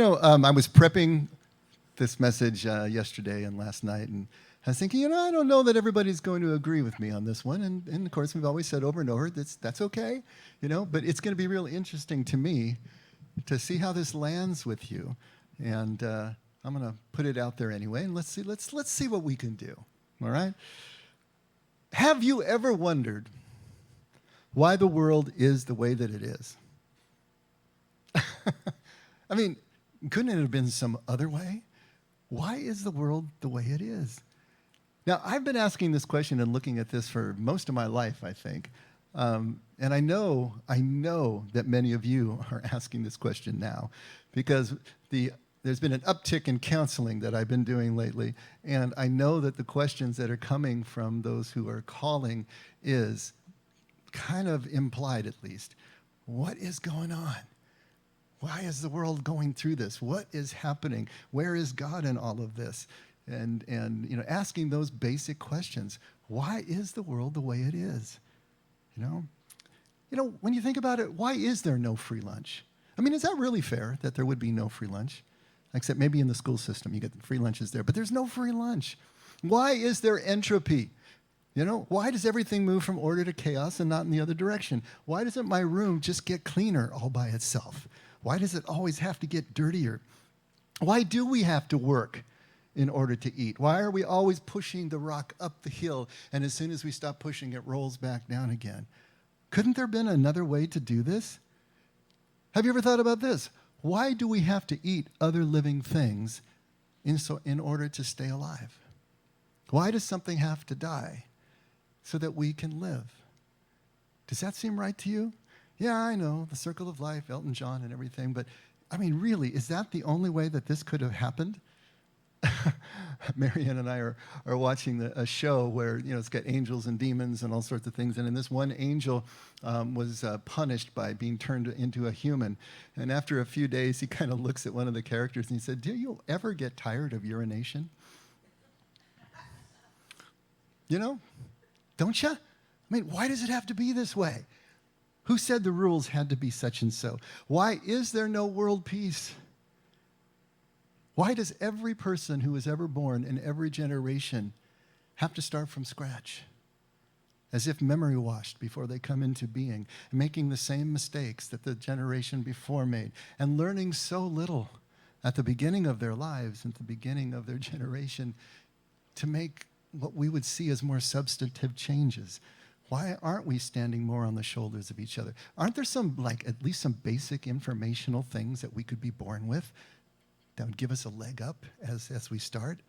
I was prepping this message yesterday and last night, and I was thinking, I don't know that everybody's going to agree with me on this one. And of course, we've always said over and over, that's okay, but it's going to be really interesting to me to see how this lands with you. And I'm going to put it out there anyway, and let's see what we can do, all right? Have you ever wondered why the world is the way that it is? I mean, couldn't it have been some other way? Why is the world the way it is? Now, I've been asking this question and looking at this for most of my life, I think. And I know that many of you are asking this question now because there's been an uptick in counseling that I've been doing lately. And I know that the questions that are coming from those who are calling is kind of implied, at least. What is going on? Why is the world going through this? What is happening? Where is God in all of this? And asking those basic questions. Why is the world the way it is? When you think about it, why is there no free lunch? I mean, is that really fair that there would be no free lunch? Except maybe in the school system, you get free lunches there, but there's no free lunch. Why is there entropy? Why does everything move from order to chaos and not in the other direction? Why doesn't my room just get cleaner all by itself? Why does it always have to get dirtier? Why do we have to work in order to eat? Why are we always pushing the rock up the hill, and as soon as we stop pushing, it rolls back down again? Couldn't there have been another way to do this? Have you ever thought about this? Why do we have to eat other living things in order to stay alive? Why does something have to die so that we can live? Does that seem right to you? Yeah, I know, the circle of life, Elton John and everything, but I mean, really, is that the only way that this could have happened? Marianne and I are watching a show where, it's got angels and demons and all sorts of things. And in this one angel was punished by being turned into a human. And after a few days, he kind of looks at one of the characters and he said, "Do you ever get tired of urination?" Don't you? I mean, why does it have to be this way? Who said the rules had to be such and so? Why is there no world peace? Why does every person who is ever born in every generation have to start from scratch? As if memory washed before they come into being, making the same mistakes that the generation before made, and learning so little at the beginning of their lives, at the beginning of their generation, to make what we would see as more substantive changes. Why aren't we standing more on the shoulders of each other? Aren't there at least some basic informational things that we could be born with that would give us a leg up as we start?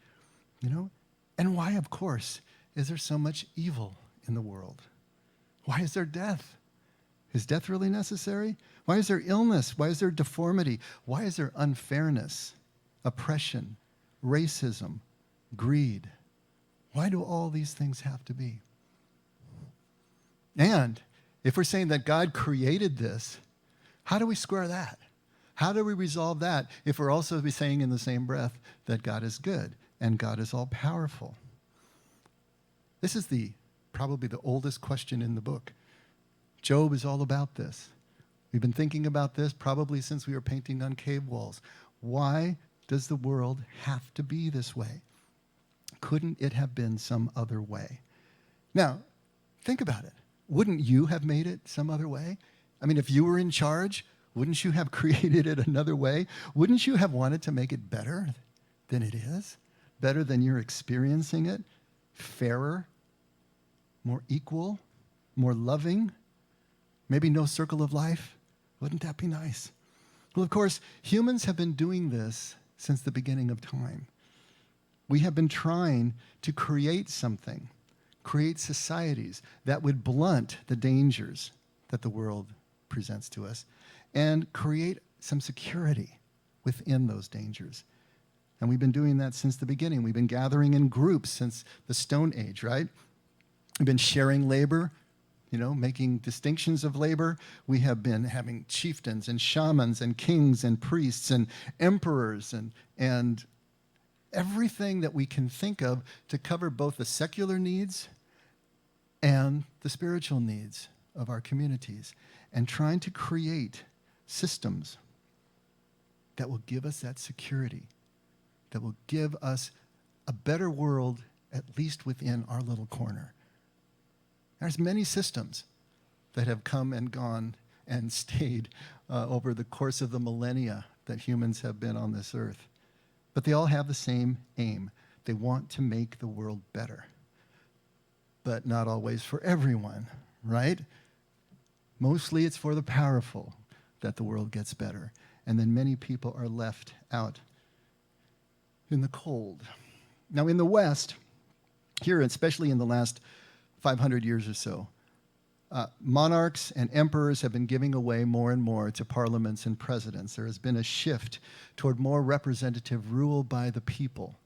And why, of course, is there so much evil in the world? Why is there death? Is death really necessary? Why is there illness? Why is there deformity? Why is there unfairness, oppression, racism, greed? Why do all these things have to be? And if we're saying that God created this, how do we square that? How do we resolve that if we're also saying in the same breath that God is good and God is all powerful? This is probably the oldest question in the book. Job is all about this. We've been thinking about this probably since we were painting on cave walls. Why does the world have to be this way? Couldn't it have been some other way? Now, think about it. Wouldn't you have made it some other way? I mean, if you were in charge, wouldn't you have created it another way? Wouldn't you have wanted to make it better than it is? Better than you're experiencing it? Fairer? More equal? More loving? Maybe no circle of life? Wouldn't that be nice? Well, of course, humans have been doing this since the beginning of time. We have been trying to create something, create societies that would blunt the dangers that the world presents to us and create some security within those dangers. And we've been doing that since the beginning. We've been gathering in groups since the Stone Age, right? We've been sharing labor, making distinctions of labor. We have been having chieftains and shamans and kings and priests and emperors and everything that we can think of to cover both the secular needs and the spiritual needs of our communities, and trying to create systems that will give us that security, that will give us a better world, at least within our little corner. There's many systems that have come and gone and stayed over the course of the millennia that humans have been on this earth. But they all have the same aim. They want to make the world better. But not always for everyone, right? Mostly it's for the powerful that the world gets better. And then many people are left out in the cold. Now in the West, here, especially in the last 500 years or so, monarchs and emperors have been giving away more and more to parliaments and presidents. There has been a shift toward more representative rule by the people.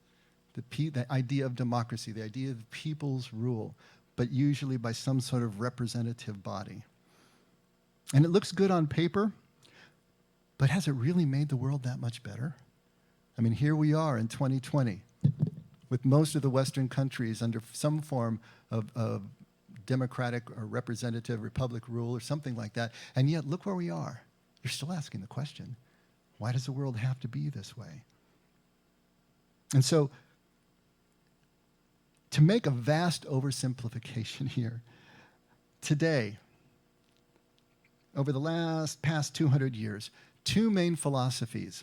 The idea of democracy, the idea of the people's rule, but usually by some sort of representative body. And it looks good on paper, but has it really made the world that much better? I mean, here we are in 2020 with most of the Western countries under some form of democratic or representative republic rule or something like that. And yet, look where we are. You're still asking the question, why does the world have to be this way? And so, to make a vast oversimplification here, today, over the past 200 years, two main philosophies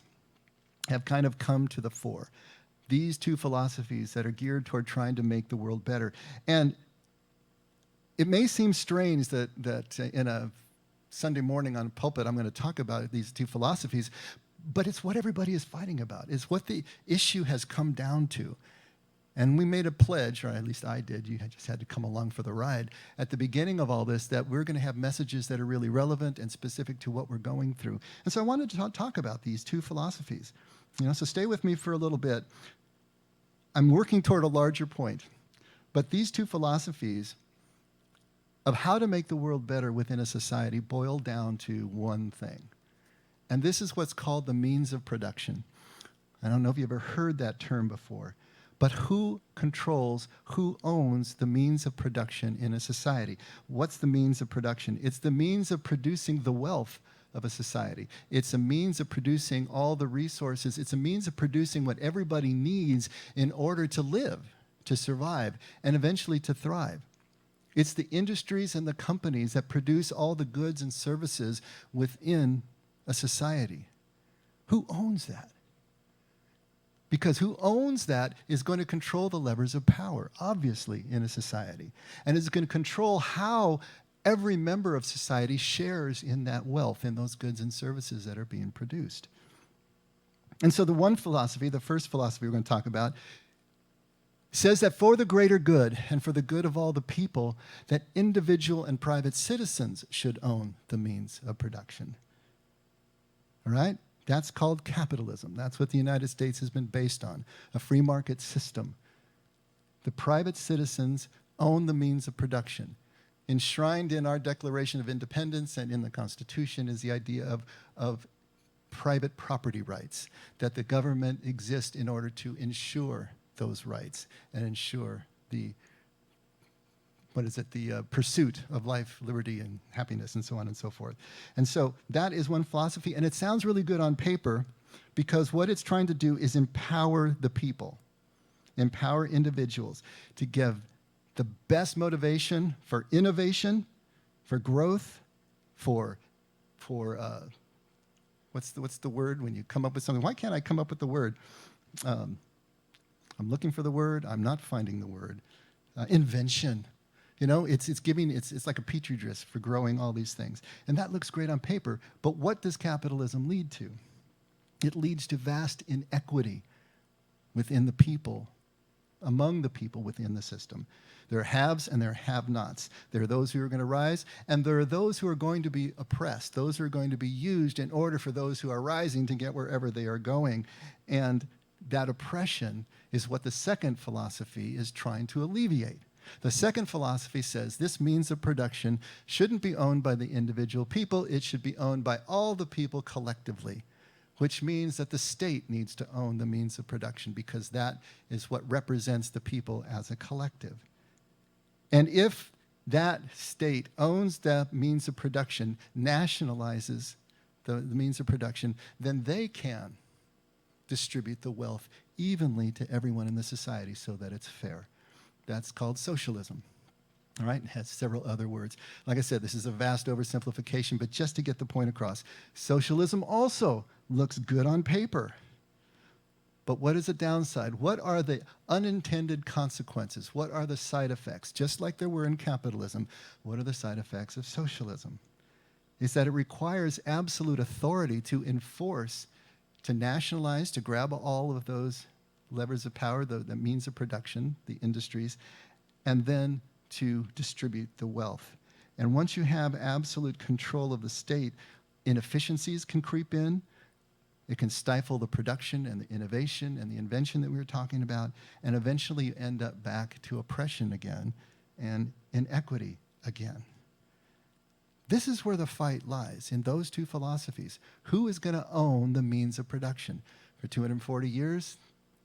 have kind of come to the fore. These two philosophies that are geared toward trying to make the world better. And it may seem strange that in a Sunday morning on pulpit I'm going to talk about these two philosophies, but it's what everybody is fighting about. It's what the issue has come down to. And we made a pledge, or at least I did, you just had to come along for the ride, at the beginning of all this, that we're going to have messages that are really relevant and specific to what we're going through. And so I wanted to talk about these two philosophies. So stay with me for a little bit. I'm working toward a larger point. But these two philosophies of how to make the world better within a society boil down to one thing. And this is what's called the means of production. I don't know if you've ever heard that term before. But who controls, who owns the means of production in a society? What's the means of production? It's the means of producing the wealth of a society. It's a means of producing all the resources. It's a means of producing what everybody needs in order to live, to survive, and eventually to thrive. It's the industries and the companies that produce all the goods and services within a society. Who owns that? Because who owns that is going to control the levers of power, obviously, in a society. And is going to control how every member of society shares in that wealth, in those goods and services that are being produced. And so the one philosophy, the first philosophy we're going to talk about, says that for the greater good and for the good of all the people, that individual and private citizens should own the means of production. All right? That's called capitalism. That's what the United States has been based on, a free market system. The private citizens own the means of production. Enshrined in our Declaration of Independence and in the Constitution is the idea of private property rights, that the government exists in order to ensure those rights and ensure the pursuit of life, liberty, and happiness, and so on and so forth. And so that is one philosophy, and it sounds really good on paper because what it's trying to do is empower the people, empower individuals to give the best motivation for innovation, for growth, for what's the word when you come up with something? Why can't I come up with the word? I'm looking for the word. I'm not finding the word. Invention. It's like a petri dish for growing all these things. And that looks great on paper, but what does capitalism lead to? It leads to vast inequity within the people, among the people within the system. There are haves and there are have-nots. There are those who are going to rise, and there are those who are going to be oppressed, those who are going to be used in order for those who are rising to get wherever they are going. And that oppression is what the second philosophy is trying to alleviate. The second philosophy says this means of production shouldn't be owned by the individual people. It should be owned by all the people collectively, which means that the state needs to own the means of production because that is what represents the people as a collective. And if that state owns that means of production, nationalizes the means of production, then they can distribute the wealth evenly to everyone in the society so that it's fair. That's called socialism. All right, it has several other words. Like I said, this is a vast oversimplification, but just to get the point across, socialism also looks good on paper. But what is the downside? What are the unintended consequences? What are the side effects? Just like there were in capitalism, what are the side effects of socialism? Is that it requires absolute authority to enforce, to nationalize, to grab all of those levers of power, the means of production, the industries, and then to distribute the wealth. And once you have absolute control of the state, inefficiencies can creep in. It can stifle the production and the innovation and the invention that we were talking about, and eventually you end up back to oppression again and inequity again. This is where the fight lies, in those two philosophies. Who is going to own the means of production? For 240 years,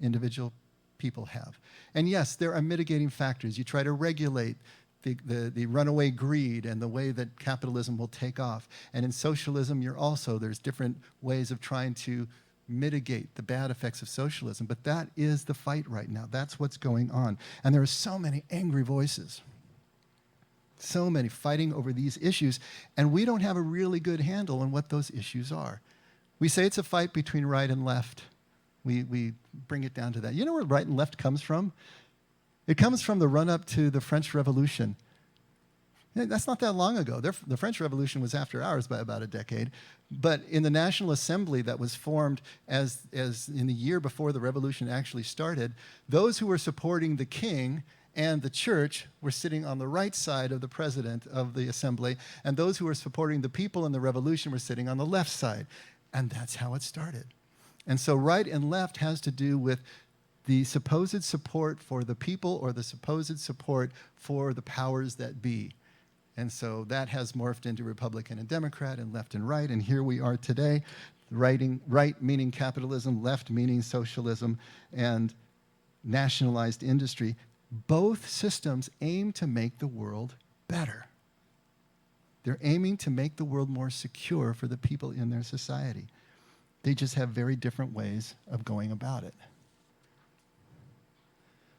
individual people have. And yes, there are mitigating factors. You try to regulate the runaway greed and the way that capitalism will take off. And in socialism, there's different ways of trying to mitigate the bad effects of socialism. But that is the fight right now. That's what's going on. And there are so many angry voices, so many fighting over these issues, and we don't have a really good handle on what those issues are. We say it's a fight between right and left. We bring it down to that. You know where right and left comes from? It comes from the run-up to the French Revolution. That's not that long ago. The French Revolution was after ours by about a decade. But in the National Assembly that was formed as in the year before the revolution actually started, those who were supporting the king and the church were sitting on the right side of the president of the assembly, and those who were supporting the people in the revolution were sitting on the left side. And that's how it started. And so right and left has to do with the supposed support for the people or the supposed support for the powers that be. And so that has morphed into Republican and Democrat and left and right. And here we are today, right meaning capitalism, left meaning socialism, and nationalized industry. Both systems aim to make the world better. They're aiming to make the world more secure for the people in their society. They just have very different ways of going about it.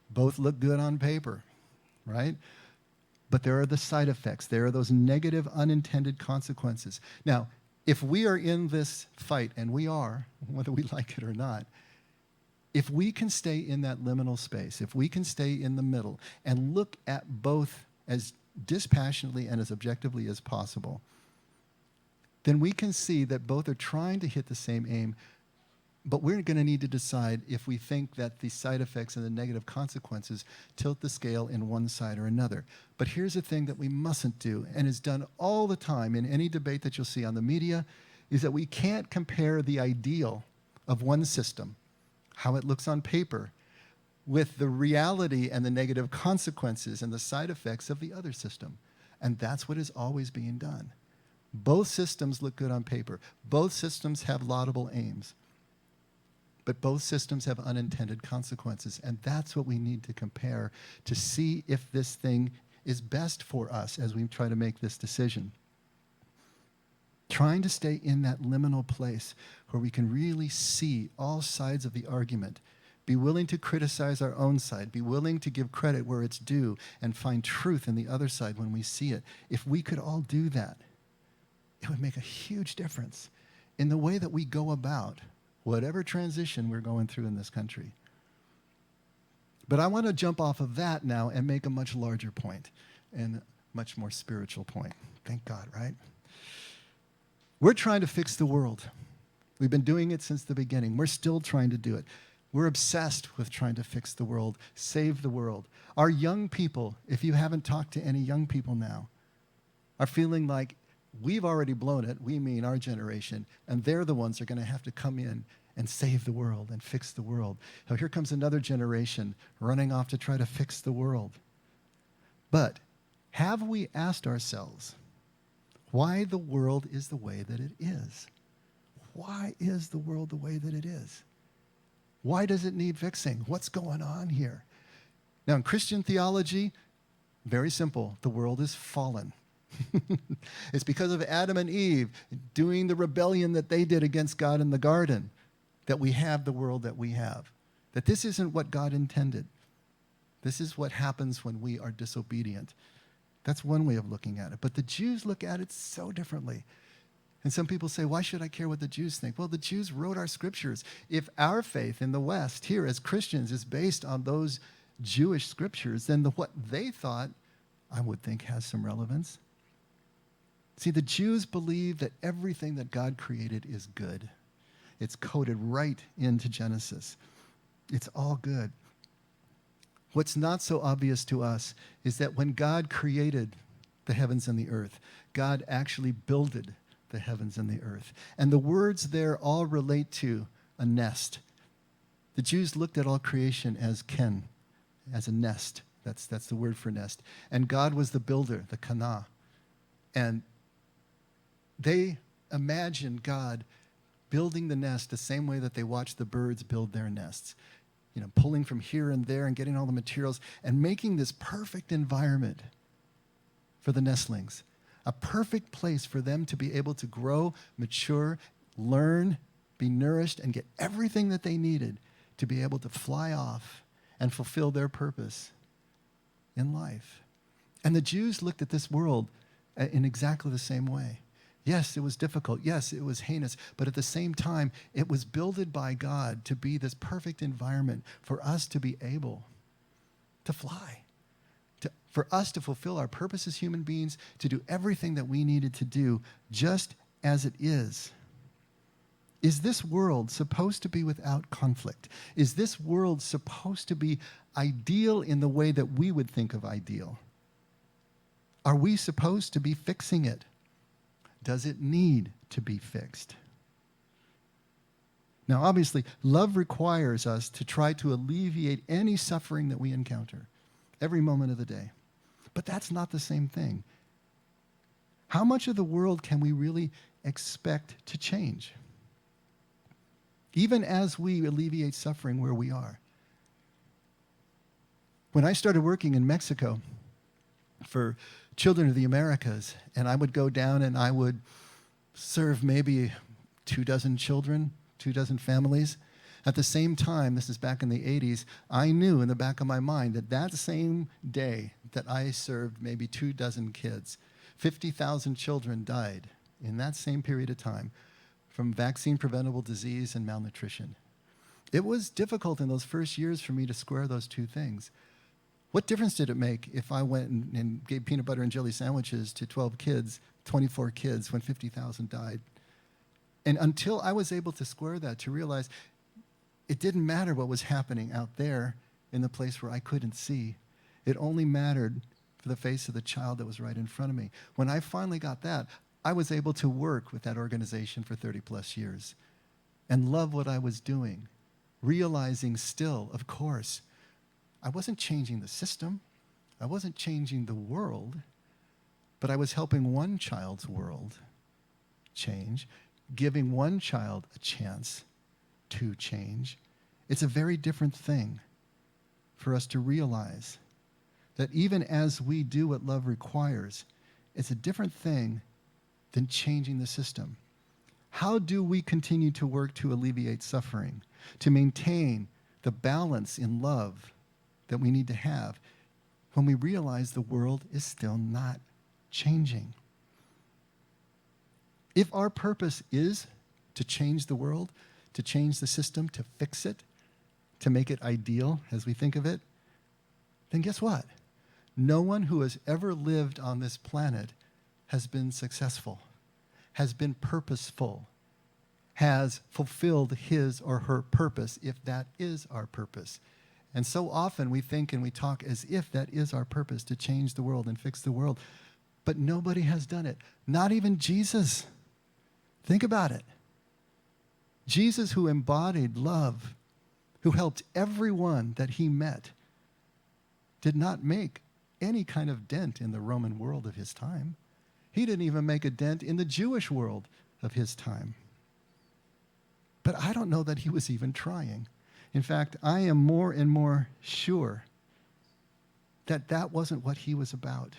Both look good on paper, right? But there are the side effects. There are those negative, unintended consequences. Now, if we are in this fight, and we are, whether we like it or not, if we can stay in that liminal space, if we can stay in the middle and look at both as dispassionately and as objectively as possible, then we can see that both are trying to hit the same aim, but we're going to need to decide if we think that the side effects and the negative consequences tilt the scale in one side or another. But here's the thing that we mustn't do, and is done all the time in any debate that you'll see on the media, is that we can't compare the ideal of one system, how it looks on paper, with the reality and the negative consequences and the side effects of the other system. And that's what is always being done. Both systems look good on paper. Both systems have laudable aims. But both systems have unintended consequences. And that's what we need to compare to see if this thing is best for us as we try to make this decision. Trying to stay in that liminal place where we can really see all sides of the argument, be willing to criticize our own side, be willing to give credit where it's due, and find truth in the other side when we see it. If we could all do that, it would make a huge difference in the way that we go about whatever transition we're going through in this country. But I want to jump off of that now and make a much larger point and much more spiritual point. Thank God, right? We're trying to fix the world. We've been doing it since the beginning. We're still trying to do it. We're obsessed with trying to fix the world, save the world. Our young people, if you haven't talked to any young people now, are feeling like we've already blown it, we mean our generation, and they're the ones that are going to have to come in and save the world and fix the world. So here comes another generation running off to try to fix the world. But have we asked ourselves why the world is the way that it is? Why is the world the way that it is? Why does it need fixing? What's going on here? Now, in Christian theology, very simple. The world is fallen. It's because of Adam and Eve doing the rebellion that they did against God in the garden that we have the world that we have. That this isn't what God intended. This is what happens when we are disobedient. That's one way of looking at it. But the Jews look at it so differently. And some people say, why should I care what the Jews think? Well, the Jews wrote our scriptures. If our faith in the West here as Christians is based on those Jewish scriptures, then what they thought, I would think, has some relevance. See, the Jews believe that everything that God created is good. It's coded right into Genesis. It's all good. What's not so obvious to us is that when God created the heavens and the earth, God actually builded the heavens and the earth. And the words there all relate to a nest. The Jews looked at all creation as ken, as a nest. That's the word for nest. And God was the builder, the kana. And they imagined God building the nest the same way that they watched the birds build their nests. You know, pulling from here and there and getting all the materials and making this perfect environment for the nestlings. A perfect place for them to be able to grow, mature, learn, be nourished, and get everything that they needed to be able to fly off and fulfill their purpose in life. And the Jews looked at this world in exactly the same way. Yes, it was difficult. Yes, it was heinous. But at the same time, it was builded by God to be this perfect environment for us to be able to fly, for us to fulfill our purpose as human beings, to do everything that we needed to do just as it is. Is this world supposed to be without conflict? Is this world supposed to be ideal in the way that we would think of ideal? Are we supposed to be fixing it? Does it need to be fixed? Now, obviously, love requires us to try to alleviate any suffering that we encounter every moment of the day. But that's not the same thing. How much of the world can we really expect to change? Even as we alleviate suffering where we are. When I started working in Mexico for Children of the Americas, and I would go down and I would serve maybe 24 children, 24 families. At the same time, this is back in the 80s, I knew in the back of my mind that that same day that I served maybe 24 kids, 50,000 children died in that same period of time from vaccine-preventable disease and malnutrition. It was difficult in those first years for me to square those two things. What difference did it make if I went and gave peanut butter and jelly sandwiches to 12 kids, 24 kids, when 50,000 died? And until I was able to square that, to realize it didn't matter what was happening out there in the place where I couldn't see. It only mattered for the face of the child that was right in front of me. When I finally got that, I was able to work with that organization for 30 plus years and love what I was doing, realizing still, of course, I wasn't changing the system. I wasn't changing the world, but I was helping one child's world change, giving one child a chance to change. It's a very different thing for us to realize that even as we do what love requires, it's a different thing than changing the system. How do we continue to work to alleviate suffering, to maintain the balance in love that we need to have when we realize the world is still not changing? If our purpose is to change the world, to change the system, to fix it, to make it ideal as we think of it, then guess what? No one who has ever lived on this planet has been successful, has been purposeful, has fulfilled his or her purpose, if that is our purpose. And so often we think and we talk as if that is our purpose, to change the world and fix the world. But nobody has done it. Not even Jesus. Think about it. Jesus, who embodied love, who helped everyone that he met, did not make any kind of dent in the Roman world of his time. He didn't even make a dent in the Jewish world of his time. But I don't know that he was even trying. In fact, I am more and more sure that that wasn't what he was about.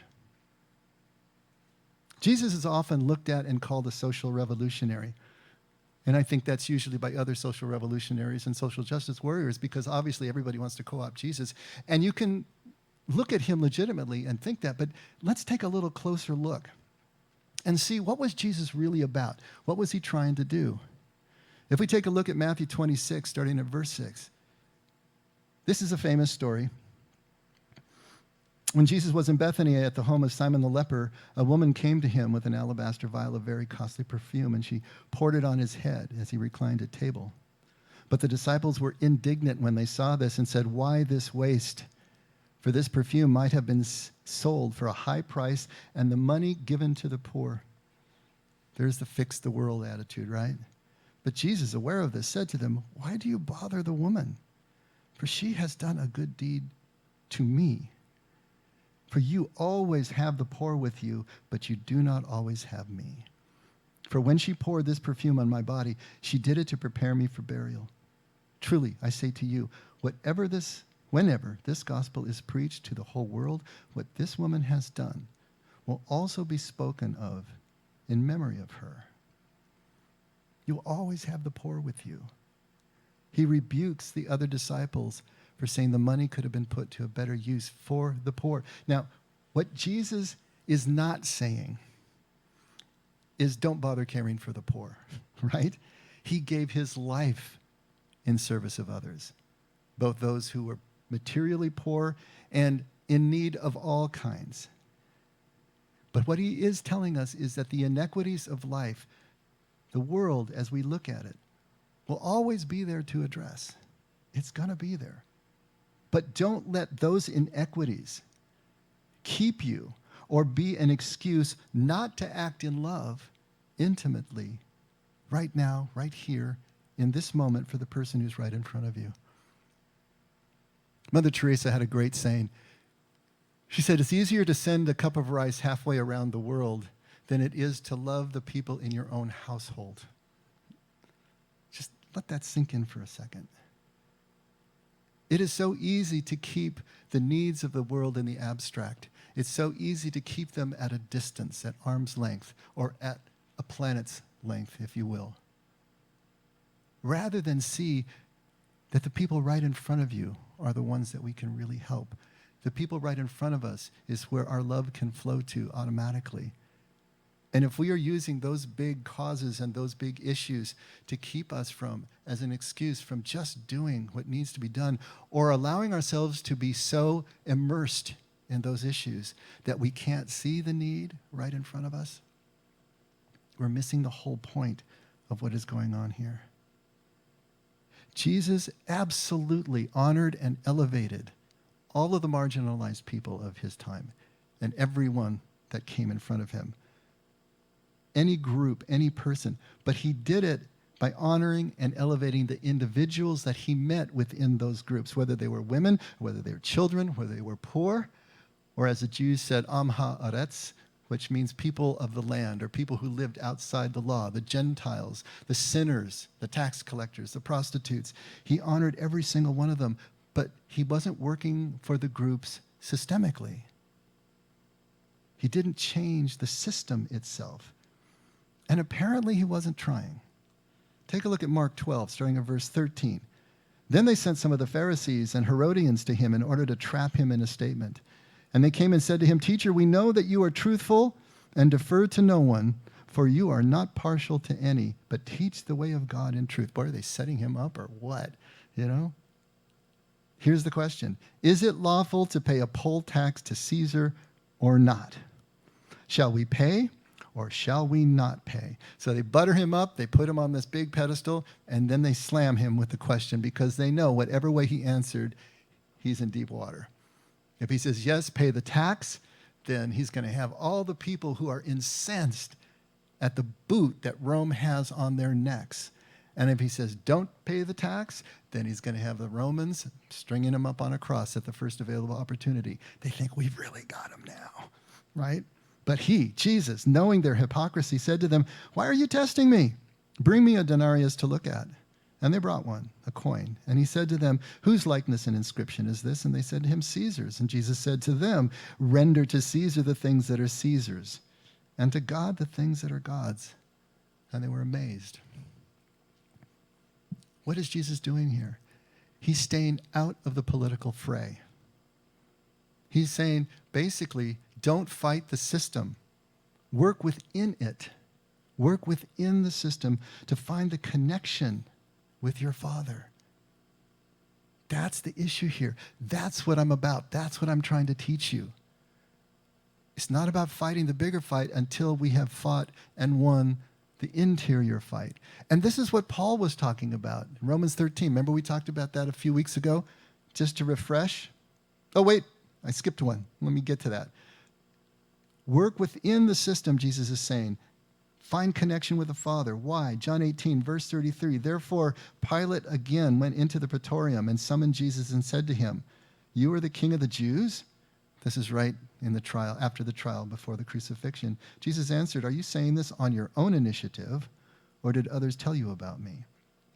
Jesus is often looked at and called a social revolutionary. And I think that's usually by other social revolutionaries and social justice warriors, because obviously everybody wants to co-opt Jesus. And you can look at him legitimately and think that, but let's take a little closer look and see, what was Jesus really about? What was he trying to do? If we take a look at Matthew 26, starting at verse 6, this is a famous story. When Jesus was in Bethany at the home of Simon the leper, a woman came to him with an alabaster vial of very costly perfume, and she poured it on his head as he reclined at table. But the disciples were indignant when they saw this and said, "Why this waste? For this perfume might have been sold for a high price and the money given to the poor." There's the fix the world attitude, right? But Jesus, aware of this, said to them, "Why do you bother the woman? For she has done a good deed to me. For you always have the poor with you, but you do not always have me. For when she poured this perfume on my body, she did it to prepare me for burial. Truly, I say to you, whenever this gospel is preached to the whole world, what this woman has done will also be spoken of in memory of her. You will always have the poor with you." He rebukes the other disciples for saying the money could have been put to a better use for the poor. Now, what Jesus is not saying is don't bother caring for the poor, right? He gave his life in service of others, both those who were materially poor and in need of all kinds. But what he is telling us is that the inequities of life, the world as we look at it, will always be there to address. It's going to be there. But don't let those inequities keep you or be an excuse not to act in love intimately right now, right here, in this moment for the person who's right in front of you. Mother Teresa had a great saying. She said, "It's easier to send a cup of rice halfway around the world than it is to love the people in your own household." Just let that sink in for a second. It is so easy to keep the needs of the world in the abstract. It's so easy to keep them at a distance, at arm's length, or at a planet's length, if you will, rather than see that the people right in front of you are the ones that we can really help. The people right in front of us is where our love can flow to automatically. And if we are using those big causes and those big issues to keep us from, as an excuse, from just doing what needs to be done, or allowing ourselves to be so immersed in those issues that we can't see the need right in front of us, we're missing the whole point of what is going on here. Jesus absolutely honored and elevated all of the marginalized people of his time and everyone that came in front of him. Any group, any person, but he did it by honoring and elevating the individuals that he met within those groups, whether they were women, whether they were children, whether they were poor, or as the Jews said, Am ha'aretz, which means people of the land, or people who lived outside the law, the Gentiles, the sinners, the tax collectors, the prostitutes. He honored every single one of them, but he wasn't working for the groups systemically. He didn't change the system itself. And apparently he wasn't trying. Take a look at Mark 12, starting at verse 13. Then they sent some of the Pharisees and Herodians to him in order to trap him in a statement. And they came and said to him, "Teacher, we know that you are truthful and defer to no one, for you are not partial to any, but teach the way of God in truth." Boy, are they setting him up or what? You know? Here's the question. Is it lawful to pay a poll tax to Caesar or not? Shall we pay or shall we not pay? So they butter him up, they put him on this big pedestal, and then they slam him with the question because they know whatever way he answered, he's in deep water. If he says, yes, pay the tax, then he's going to have all the people who are incensed at the boot that Rome has on their necks. And if he says, don't pay the tax, then he's going to have the Romans stringing him up on a cross at the first available opportunity. They think we've really got him now, right? But he, Jesus, knowing their hypocrisy, said to them, "Why are you testing me? Bring me a denarius to look at." And they brought one, a coin. And he said to them, "Whose likeness and inscription is this?" And they said to him, "Caesar's." And Jesus said to them, "Render to Caesar the things that are Caesar's, and to God the things that are God's. And they were amazed. What is Jesus doing here? He's staying out of the political fray. He's saying, basically, don't fight the system. Work within it. Work within the system to find the connection with your Father. That's the issue here. That's what I'm about. That's what I'm trying to teach you. It's not about fighting the bigger fight until we have fought and won the interior fight. And this is what Paul was talking about in Romans 13. Remember we talked about that a few weeks ago? Just to refresh. Oh, wait, I skipped one. Let me get to that. Work within the system, Jesus is saying. Find connection with the Father. Why? John 18, verse 33. Therefore, Pilate again went into the praetorium and summoned Jesus and said to him, "You are the king of the Jews?" This is right in the trial, after the trial, before the crucifixion. Jesus answered, "Are you saying this on your own initiative, or did others tell you about me?"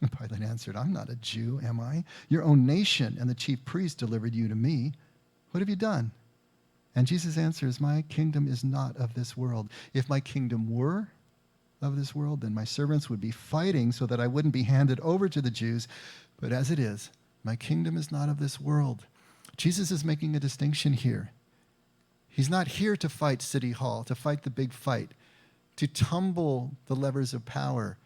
And Pilate answered, "I'm not a Jew, am I? Your own nation and the chief priests delivered you to me. What have you done?" And Jesus answers, "My kingdom is not of this world. If my kingdom were of this world, then my servants would be fighting so that I wouldn't be handed over to the Jews. But as it is, my kingdom is not of this world." Jesus is making a distinction here. He's not here to fight City Hall, to fight the big fight, to tumble the levers of power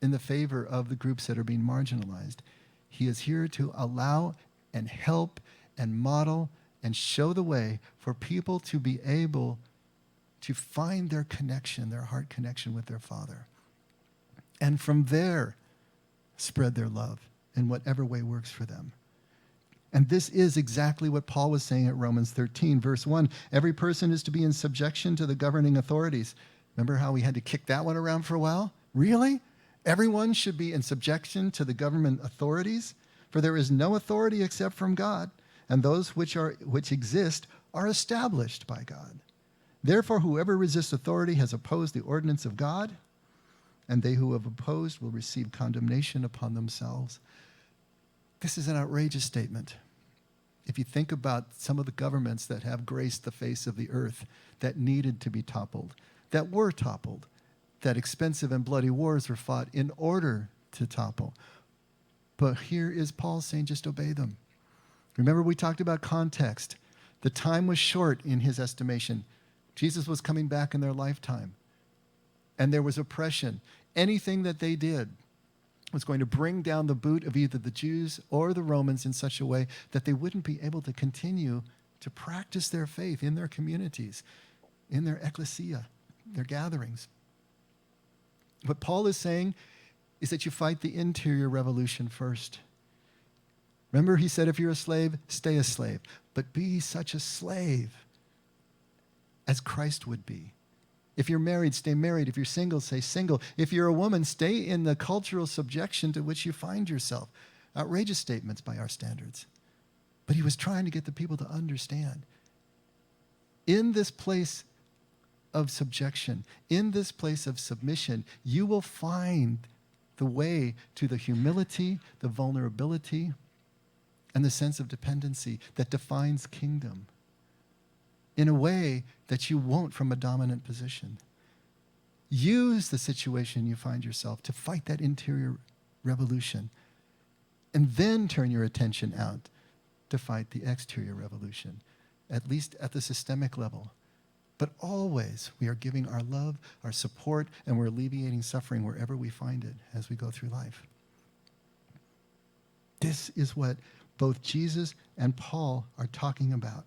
in the favor of the groups that are being marginalized. He is here to allow and help and model and show the way for people to be able to find their connection, their heart connection with their Father. And from there, spread their love in whatever way works for them. And this is exactly what Paul was saying at Romans 13, verse 1. Every person is to be in subjection to the governing authorities. Remember how we had to kick that one around for a while? Really? Everyone should be in subjection to the government authorities? For there is no authority except from God, and those which exist are established by God. Therefore, whoever resists authority has opposed the ordinance of God, and they who have opposed will receive condemnation upon themselves. This is an outrageous statement. If you think about some of the governments that have graced the face of the earth, that needed to be toppled, that were toppled, that expensive and bloody wars were fought in order to topple. But here is Paul saying, just obey them. Remember, we talked about context. The time was short in his estimation. Jesus was coming back in their lifetime. And there was oppression. Anything that they did was going to bring down the boot of either the Jews or the Romans in such a way that they wouldn't be able to continue to practice their faith in their communities, in their ecclesia, their gatherings. What Paul is saying is that you fight the interior revolution first. Remember, he said, if you're a slave, stay a slave. But be such a slave as Christ would be. If you're married, stay married. If you're single, stay single. If you're a woman, stay in the cultural subjection to which you find yourself. Outrageous statements by our standards. But he was trying to get the people to understand. In this place of subjection, in this place of submission, you will find the way to the humility, the vulnerability, and the sense of dependency that defines kingdom in a way that you won't from a dominant position. Use the situation you find yourself to fight that interior revolution, and then turn your attention out to fight the exterior revolution, at least at the systemic level. But always we are giving our love, our support, and we're alleviating suffering wherever we find it as we go through life. This is what both Jesus and Paul are talking about.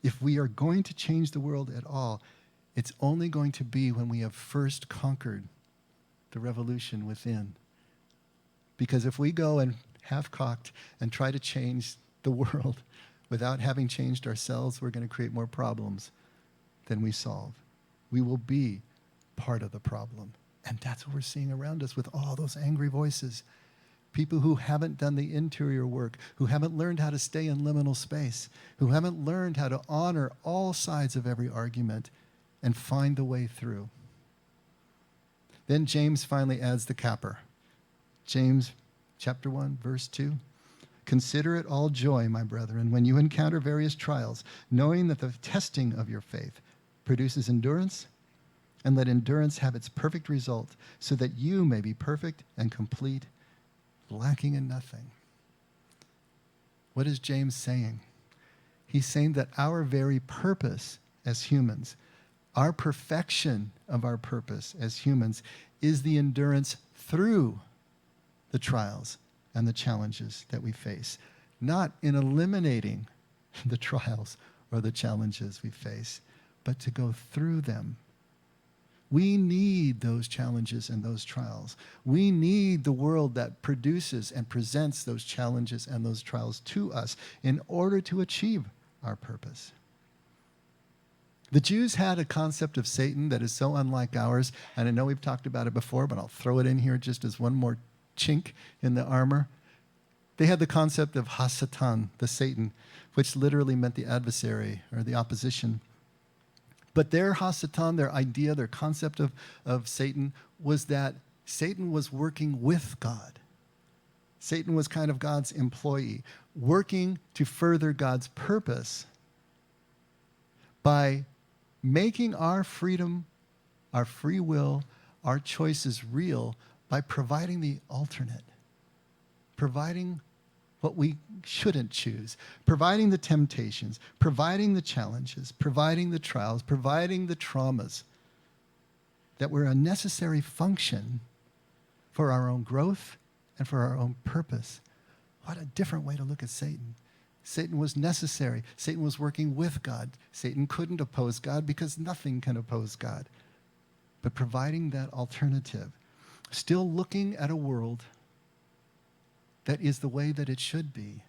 If we are going to change the world at all, it's only going to be when we have first conquered the revolution within. Because if we go and half-cocked and try to change the world without having changed ourselves, we're going to create more problems than we solve. We will be part of the problem. And that's what we're seeing around us with all those angry voices. People who haven't done the interior work, who haven't learned how to stay in liminal space, who haven't learned how to honor all sides of every argument and find the way through. Then James finally adds the capper. James chapter 1, verse 2. Consider it all joy, my brethren, when you encounter various trials, knowing that the testing of your faith produces endurance, and let endurance have its perfect result, so that you may be perfect and complete, lacking in nothing. What is James saying? He's saying that our very purpose as humans, our perfection of our purpose as humans, is the endurance through the trials and the challenges that we face, not in eliminating the trials or the challenges we face, but to go through them. We need those challenges and those trials. We need the world that produces and presents those challenges and those trials to us in order to achieve our purpose. The Jews had a concept of Satan that is so unlike ours, and I know we've talked about it before, but I'll throw it in here just as one more chink in the armor. They had the concept of Hasatan, the Satan, which literally meant the adversary or the opposition. But their Hasatan, their idea, their concept of Satan was that Satan was working with God. Satan was kind of God's employee, working to further God's purpose by making our freedom, our free will, our choices real by providing the alternate, providing what we shouldn't choose, providing the temptations, providing the challenges, providing the trials, providing the traumas that were a necessary function for our own growth and for our own purpose. What a different way to look at Satan. Satan was necessary. Satan was working with God. Satan couldn't oppose God because nothing can oppose God. But providing that alternative, still looking at a world that is the way that it should be,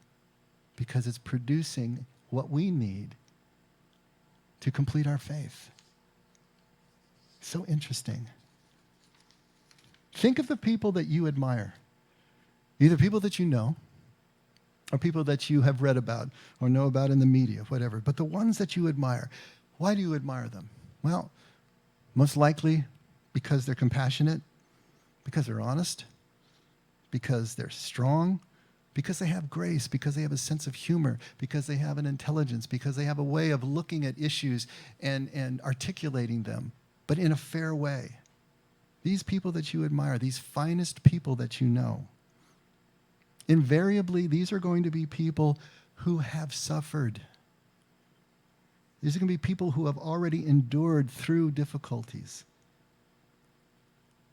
because it's producing what we need to complete our faith. So interesting. Think of the people that you admire, either people that you know or people that you have read about or know about in the media, whatever, but the ones that you admire. Why do you admire them? Well, most likely because they're compassionate, because they're honest, because they're strong, because they have grace, because they have a sense of humor, because they have an intelligence, because they have a way of looking at issues and articulating them, but in a fair way. These people that you admire, these finest people that you know, invariably, these are going to be people who have suffered. These are going to be people who have already endured through difficulties.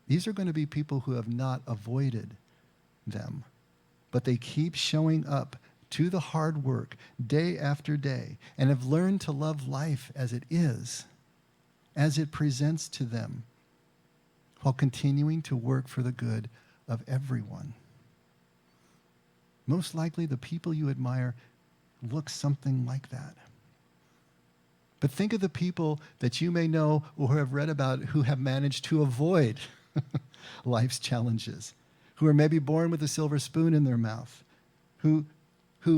These are going to be people who have not avoided them, but they keep showing up to the hard work day after day and have learned to love life as it is, as it presents to them, while continuing to work for the good of everyone. Most likely the people you admire look something like that. But think of the people that you may know or have read about who have managed to avoid life's challenges, who are maybe born with a silver spoon in their mouth, who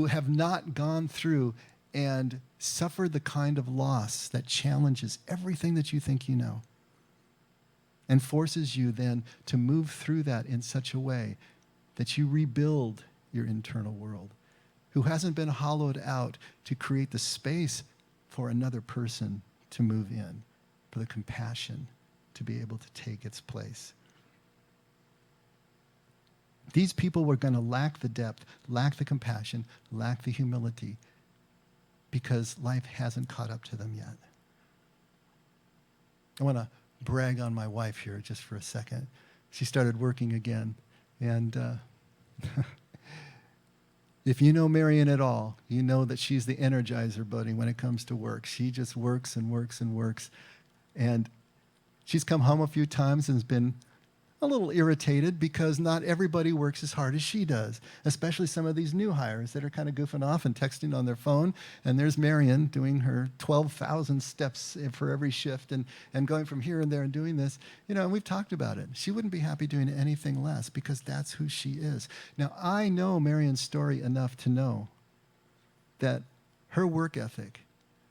have not gone through and suffered the kind of loss that challenges everything that you think you know and forces you then to move through that in such a way that you rebuild your internal world, who hasn't been hollowed out to create the space for another person to move in, for the compassion to be able to take its place. These people were going to lack the depth, lack the compassion, lack the humility, because life hasn't caught up to them yet. I want to brag on my wife here just for a second. She started working again, and if you know Marion at all, you know that she's the Energizer Bunny when it comes to work. She just works and works and works. And she's come home a few times and has been a little irritated because not everybody works as hard as she does, especially some of these new hires that are kind of goofing off and texting on their phone. And there's Marion doing her 12,000 steps for every shift and going from here and there and doing this. You know, and we've talked about it. She wouldn't be happy doing anything less because that's who she is. Now, I know Marion's story enough to know that her work ethic,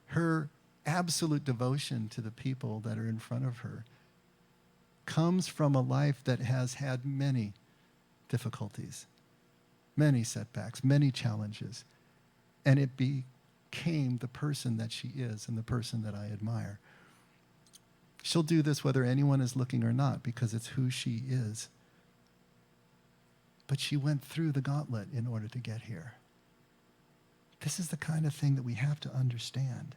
her absolute devotion to the people that are in front of her, comes from a life that has had many difficulties, many setbacks, many challenges, and it became the person that she is and the person that I admire. She'll do this whether anyone is looking or not because it's who she is. But she went through the gauntlet in order to get here. This is the kind of thing that we have to understand.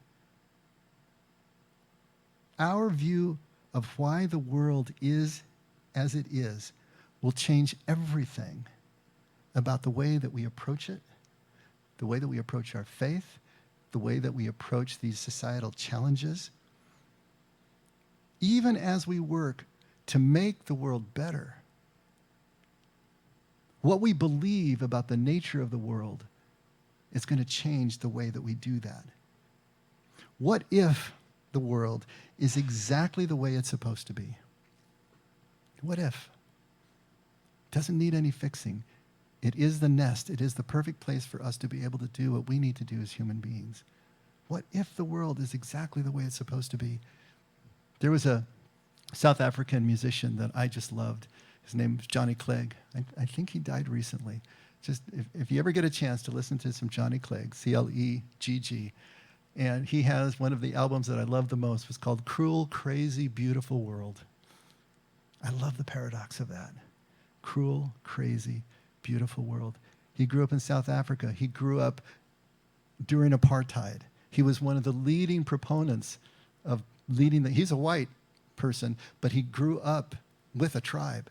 Our view of why the world is as it is will change everything about the way that we approach it, the way that we approach our faith, the way that we approach these societal challenges. Even as we work to make the world better, what we believe about the nature of the world is going to change the way that we do that. What if the world is exactly the way it's supposed to be? What if? It doesn't need any fixing. It is the nest. It is the perfect place for us to be able to do what we need to do as human beings. What if the world is exactly the way it's supposed to be? There was a South African musician that I just loved. His name was Johnny Clegg. I think he died recently. Just if you ever get a chance to listen to some Johnny Clegg, C-L-E-G-G, and he has one of the albums that I love the most. Was called Cruel, Crazy, Beautiful World. I love the paradox of that. Cruel, crazy, beautiful world. He grew up in South Africa. He grew up during apartheid. He was one of the leading proponents of he's a white person, but he grew up with a tribe.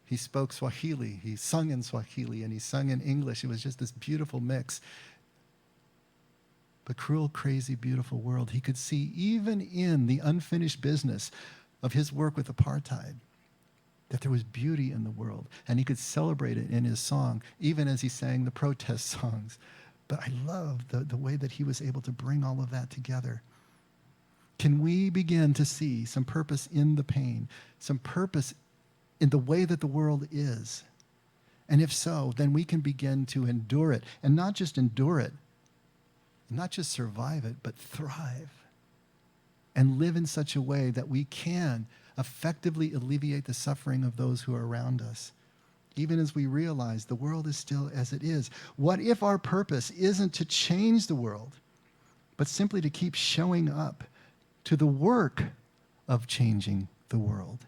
He spoke Swahili, he sung in Swahili, and he sung in English. It was just this beautiful mix. But cruel, crazy, beautiful world. He could see even in the unfinished business of his work with apartheid that there was beauty in the world, and he could celebrate it in his song, even as he sang the protest songs. But I love the way that he was able to bring all of that together. Can we begin to see some purpose in the pain, some purpose in the way that the world is? And if so, then we can begin to endure it, and not just endure it, not just survive it, but thrive and live in such a way that we can effectively alleviate the suffering of those who are around us, even as we realize the world is still as it is. What if our purpose isn't to change the world, but simply to keep showing up to the work of changing the world?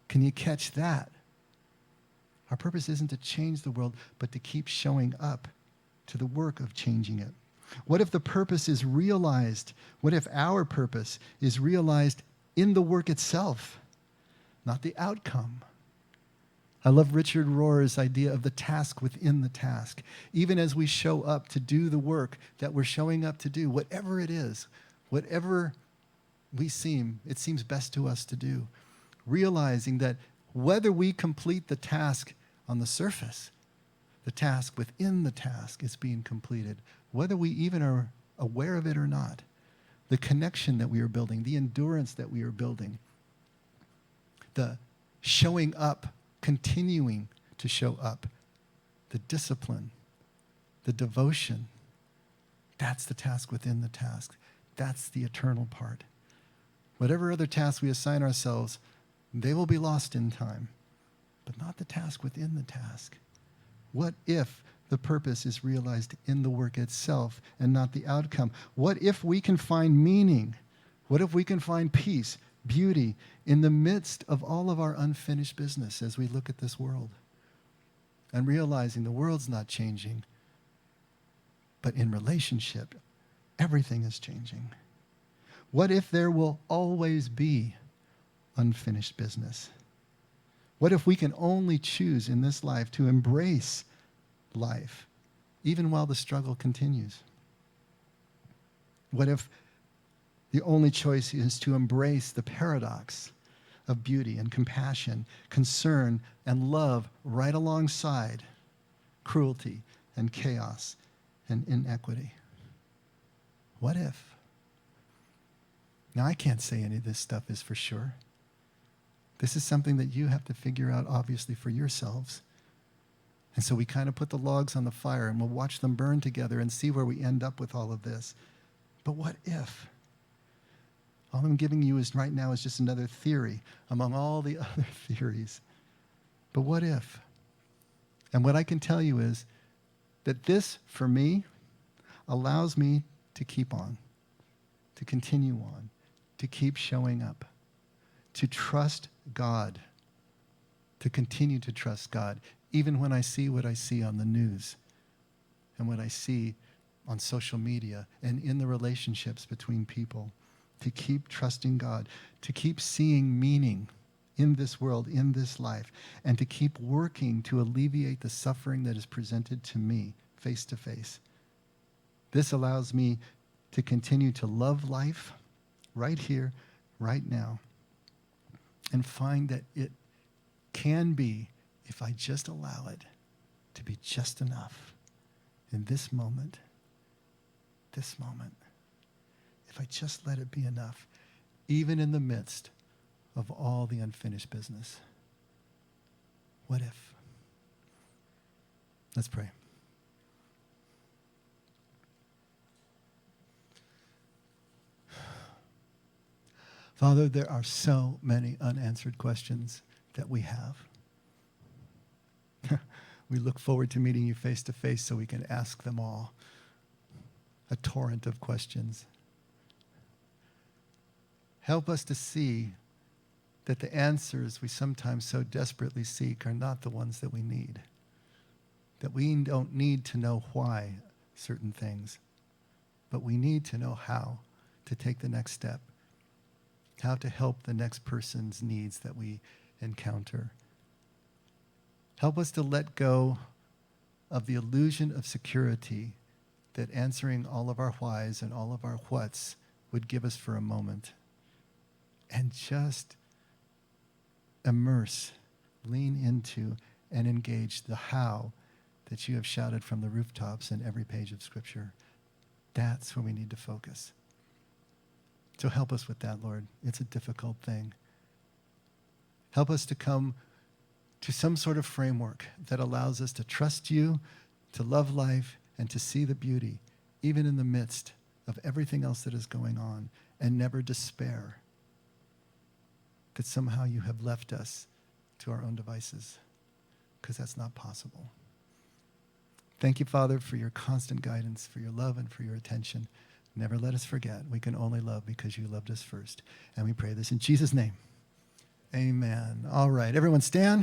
Can you catch that? Our purpose isn't to change the world, but to keep showing up to the work of changing it. What if the purpose is realized? What if our purpose is realized in the work itself, not the outcome? I love Richard Rohr's idea of the task within the task. Even as we show up to do the work that we're showing up to do, whatever it is, whatever it seems best to us to do, realizing that whether we complete the task on the surface, the task within the task is being completed, whether we even are aware of it or not, the connection that we are building, the endurance that we are building, the showing up, continuing to show up, the discipline, the devotion, that's the task within the task. That's the eternal part. Whatever other tasks we assign ourselves, they will be lost in time, but not the task within the task. What if the purpose is realized in the work itself and not the outcome? What if we can find meaning? What if we can find peace, beauty in the midst of all of our unfinished business as we look at this world? And realizing the world's not changing, but in relationship, everything is changing. What if there will always be unfinished business? What if we can only choose in this life to embrace life, even while the struggle continues? What if the only choice is to embrace the paradox of beauty and compassion, concern and love right alongside cruelty and chaos and inequity? What if? Now, I can't say any of this stuff is for sure. This is something that you have to figure out, obviously, for yourselves. And so we kind of put the logs on the fire and we'll watch them burn together and see where we end up with all of this. But what if? All I'm giving you is right now is just another theory among all the other theories. But what if? And what I can tell you is that this, for me, allows me to keep on, to continue on, to keep showing up, to trust God, to continue to trust God, even when I see what I see on the news and what I see on social media and in the relationships between people, to keep trusting God, to keep seeing meaning in this world, in this life, and to keep working to alleviate the suffering that is presented to me face to face. This allows me to continue to love life right here, right now, and find that it can be, if I just allow it to be just enough in this moment, if I just let it be enough, even in the midst of all the unfinished business. What if? Let's pray. Father, there are so many unanswered questions that we have. We look forward to meeting you face to face so we can ask them all. A torrent of questions. Help us to see that the answers we sometimes so desperately seek are not the ones that we need. That we don't need to know why certain things, but we need to know how to take the next step, how to help the next person's needs that we encounter. Help us to let go of the illusion of security that answering all of our whys and all of our whats would give us for a moment, and just immerse, lean into, and engage the how that you have shouted from the rooftops in every page of Scripture. That's where we need to focus. So help us with that, Lord. It's a difficult thing. Help us to come to some sort of framework that allows us to trust you, to love life, and to see the beauty, even in the midst of everything else that is going on, and never despair that somehow you have left us to our own devices, because that's not possible. Thank you, Father, for your constant guidance, for your love, and for your attention. Never let us forget. We can only love because you loved us first. And we pray this in Jesus' name. Amen. All right, everyone stand.